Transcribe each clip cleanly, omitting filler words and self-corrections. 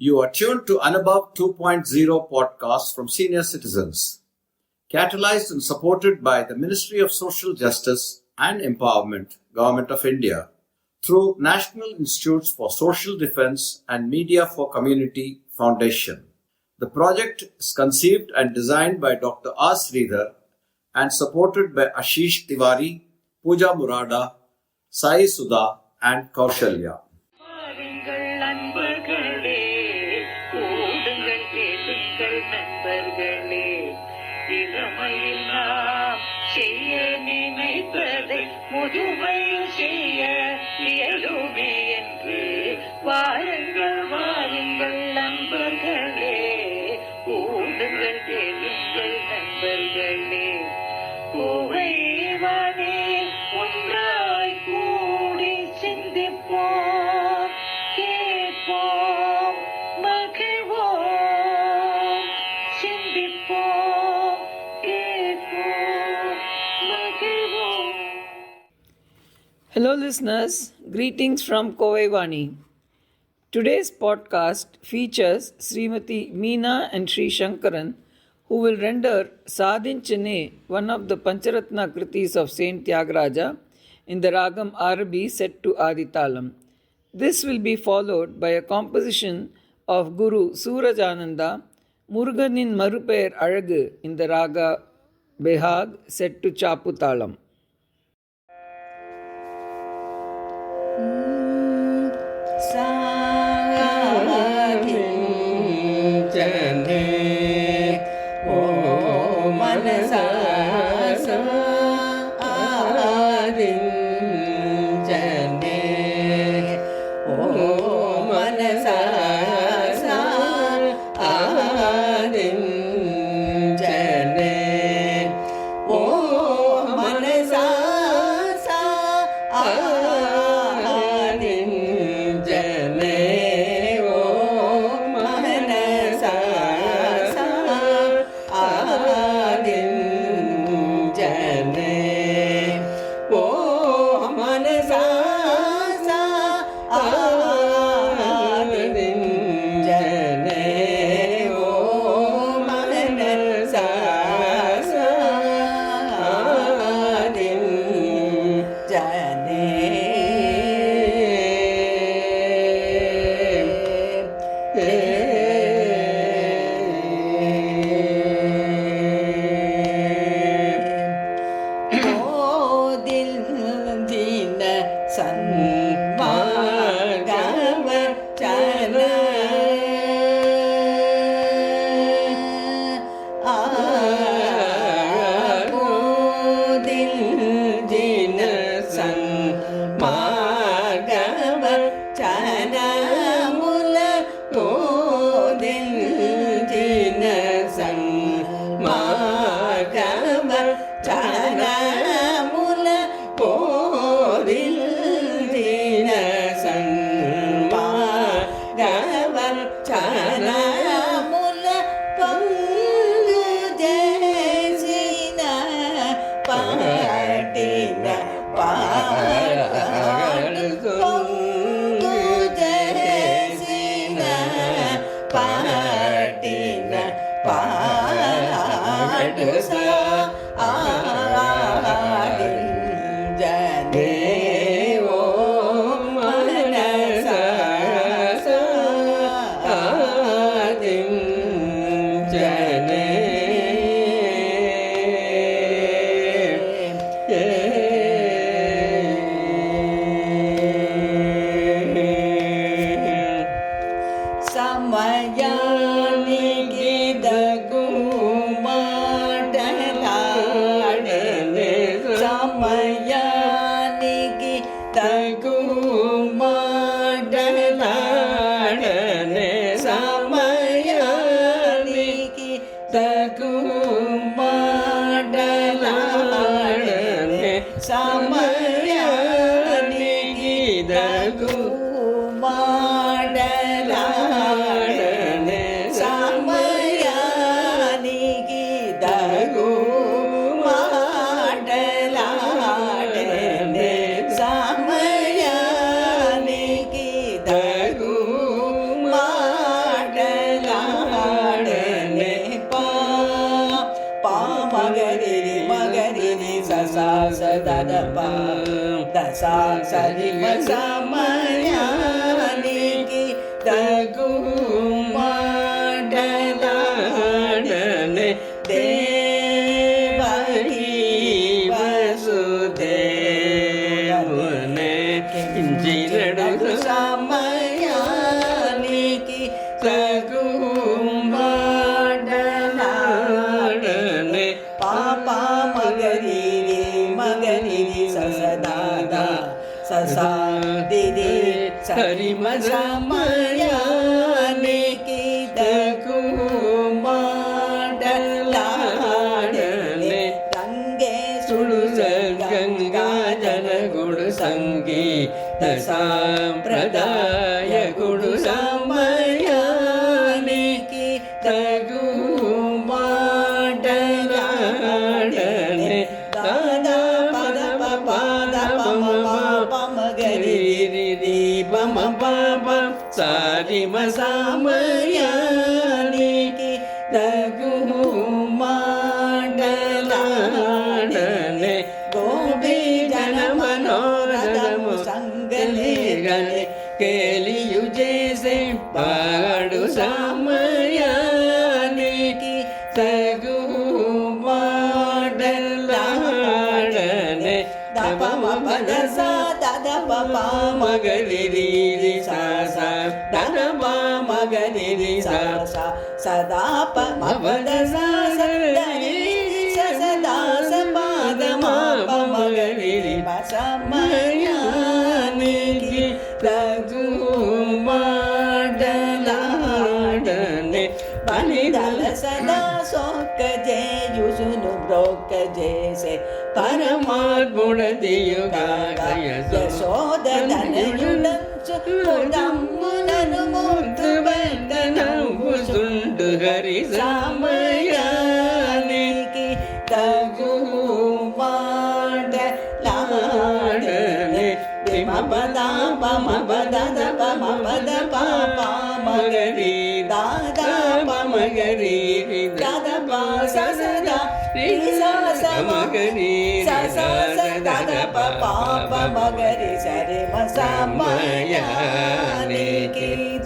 You are tuned to Anubhav 2.0 podcast from senior citizens, catalyzed and supported by the Ministry of Social Justice and Empowerment, Government of India, through National Institutes for Social Defense and Media for Community Foundation. The project is conceived and designed by Dr. R. Sridhar and supported by Ashish Tiwari, Pooja Murada, Sai Sudha and Kaushalya. முதுமையில் செய்ய இயலுமே என்று வாருங்கள் வாருங்கள் நண்பர்களே, கூடுங்கள் கேளுங்கள் நண்பர்களே. கூவைவானே ஒன்றாய் கூடி சிந்திப்போம், கேட்போம், மகிழ்வோம். சிந்திப்போம், கேட்போம், மகிழ்வோம். Hello listeners, greetings from Kovaivani. Today's podcast features Srimati Meena and Sri Shankaran, who will render Sadin Chennai, one of the Pancharatna Kritis of Saint Tyagaraja, in the Ragam Arabi set to Aditalam. This will be followed by a composition of Guru Surajananda, Muruganin Marupayar Alagu in the Raga Behag set to Chaputalam. ಮಾಡಲಾಡನೆ దప దసా సరి సమయానికి తగు మాటలాడనే దేవకి వసుదేవునే కించినడు సమయానికి తగు మాటలాడనే పాప మగరి ససదాదా ససా దిది సరి సమయానికి తగు మాటలాడనే రంగేశుడు గంగా జనగుడు సంగీత సాంప్రదాయకుడు సమయానికి తగు మాటలాడనే దాదా పద పద పమ పమగరి రి పమ పమ సారి సమయానికి తగు మాటలాడనే గోపి జన మనోరథము సంగలేగనే కేలియు చేసే పాడు సమయానికి తగు మాటలాడనే దపమ పద సా దద పమ మగరి రి సా సా దద పమ మగరి రి సా సా సదా పమ పద సా సదని సదా సపాద పమ మగరి రి సమయానికి తగు మాటలాడనే పనిదల సదా సోక జేయుసును బ్రోక జేసే పరమాత్ముడదియుగాయ యశోదనయుడంచు ముదమ్మునను ముద్దు బంధనము సుండు హరి సమయానికి తగు మాటలాడనే పద పమ పద పమ పద పాప మగరి దాదా పమగరి దాద సదా మగరి దాద పాప మగరి సరి సమయానికి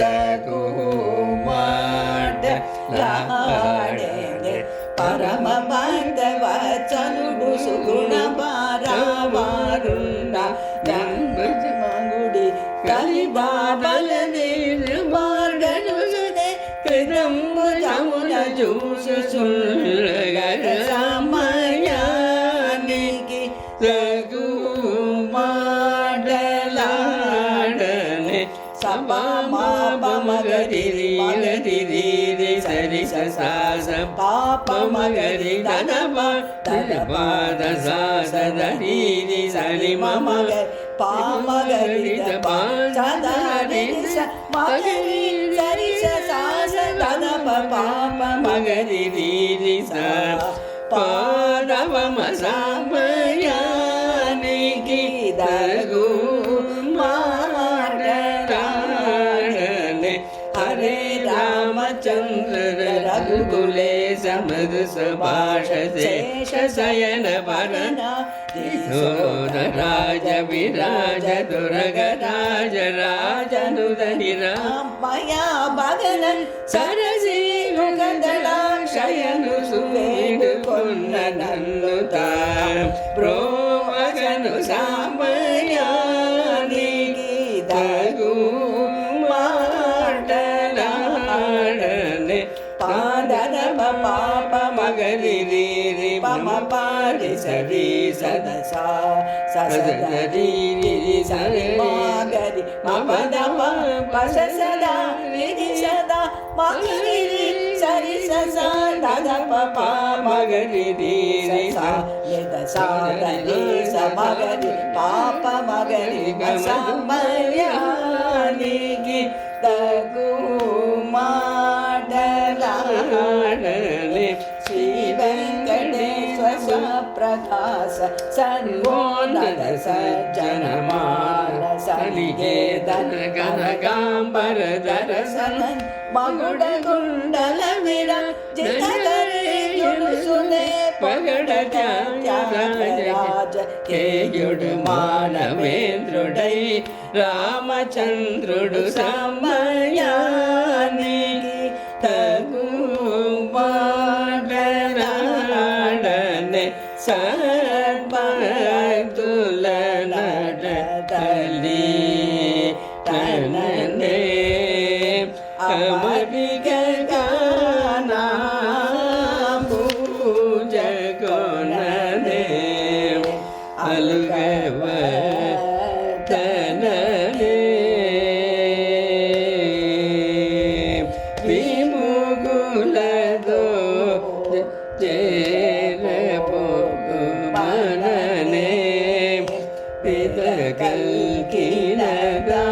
తగు మాటలాడనే పరమ భక్తవచనుడు సుగుణ పారావారుణ మంగుడి కలిబాబల మార్గనుసుదే కృతంబు జమున చూసుగర సమయానికి తగు మాటలాడనే మగరి సరి ససాస పాప మగరి దదప దదపాద సాసదరి సరి మగ పామగరి సదరి మగరి సరి ససాస దదప పాప మగరి స పాదవమ సమయానికి తగు హరే రామచంద్ర రఘుకులే సమృ సుభాష శేష శయన వరణ రాజ విరాజ దురగ రాజ రాజనుదరి రామయా భగనన్ సరసి శయను సువేడు కొన్న నన్ను ప్రోమగను సమయానికి తగు మాటలాడనే పాదరమ పాప మగరి రి పమ పారి సరి సదసా సదరి సరి మగరి మపద పస సదా రి సదా మగరి సరి ససా దద పప మగరి రి సా యదసా రి స మగరి పాప మగరి సమయానికి తగు మాటలాడనే శ్రీ వెంకటేశ్వర ప్రకాశ సన్మోనద సజ్జన మానస నికేతన గనగాంబర దర్శన మగుడ గుండల విర జితగరేయు సునే పగడ త్యాగరాజ కేయుడు మానవేంద్రుడై రామచంద్రుడు సమయానికి తగు మాటలాడనే సద్భక్తుల నడతలి తననే అమరిక గానా పూజ కొననే అలుగవ తననే విముగులదో చేరపోగు మననే పిత కల్కినగా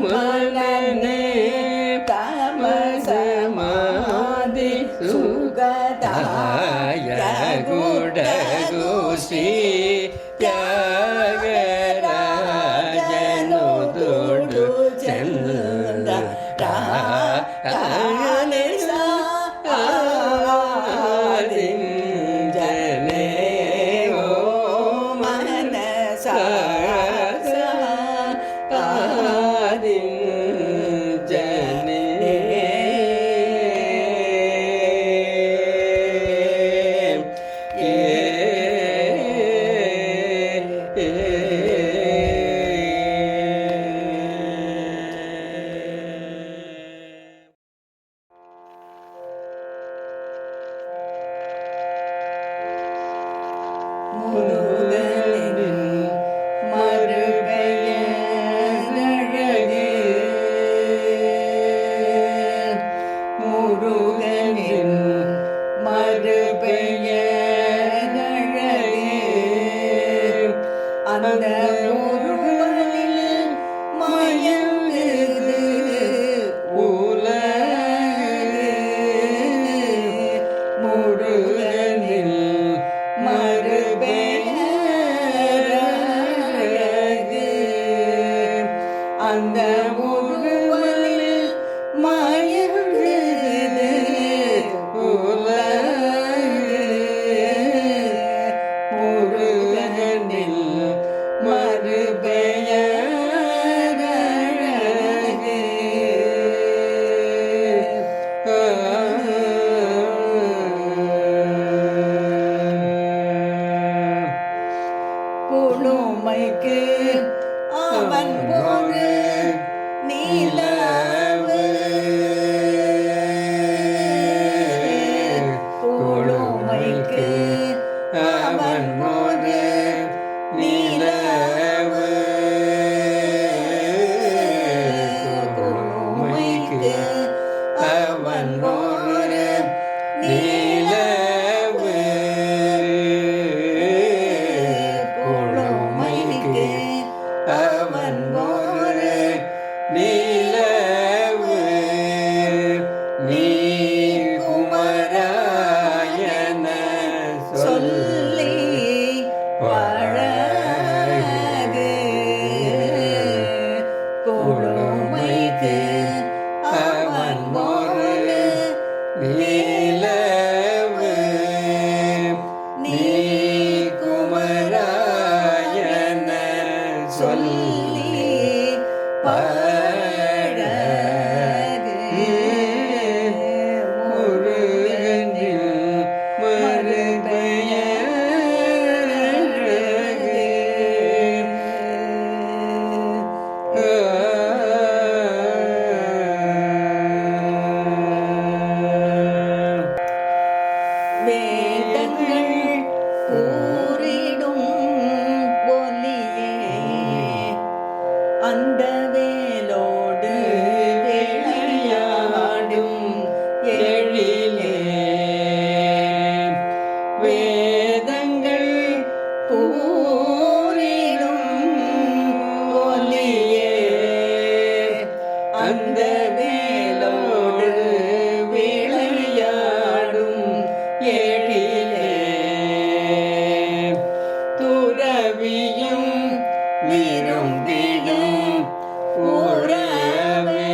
మననే తమ సమాధి సుగతాయ గుడగు శ్రీ త్యాగరాజను దుడు చంద్ర జనే ఓ మనస జనే முருகனின் மறுபெயரழகே அந்த முருகனில் மயங்குது உலகு முருகனில் மறுபெயரழகு அந்த முருகனில் மயங்குது உலகு முருகனில் மறுபெயரழகு குழுமைக்கு அவன் ஒரு நிலவு குழுமைக்கு அவன் ஒரு நிலவு குழுமைக்கு அவன் ஒரு நிலவு குழுமைக்கு அவன் ஒரு நிலவு நீ குமராயன சொல்லி பழகு குழுமைக்கு அவன் ஒரு நிலவு நீ குமராயன சொல்லி பழகு முருகனில் வேதங்கள் கூறிடும் ஒலியே அந்த வேலோடு விளையாடும் எழிலே வேதங்கள் கூறிடும் ஒலியே அந்த வேலோடு விளையாடும் எழிலே துறவியும் விரும்பிடும் உறவே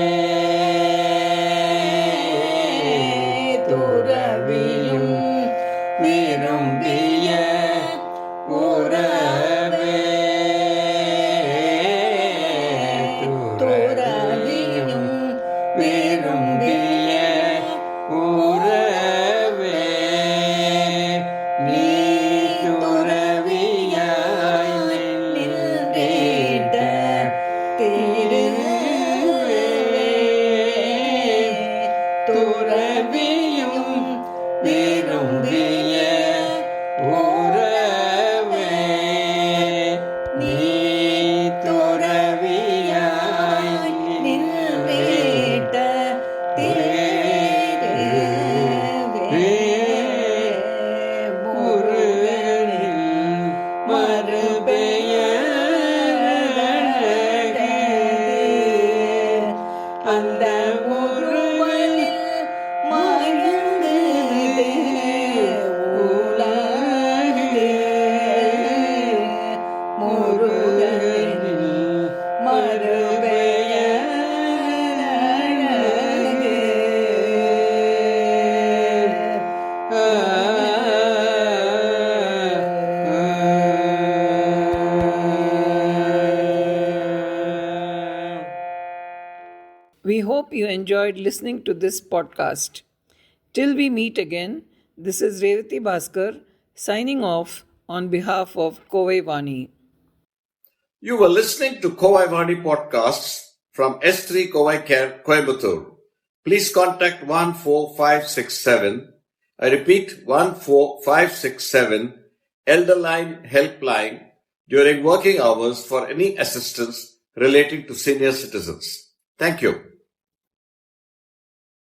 அந்த ஒருவனில் மகிழ்ந்து உலகே முருகனில் மறுபெயர் அழகே. We hope you enjoyed listening to this podcast. Till we meet again, this is Revati Bhaskar signing off on behalf of Kovai Vani. You were listening to Kovai Vani podcasts from S3 Kovai Care, Coimbatore. Please contact 14567. I repeat 14567 Elderline Helpline during working hours for any assistance relating to senior citizens. Thank you.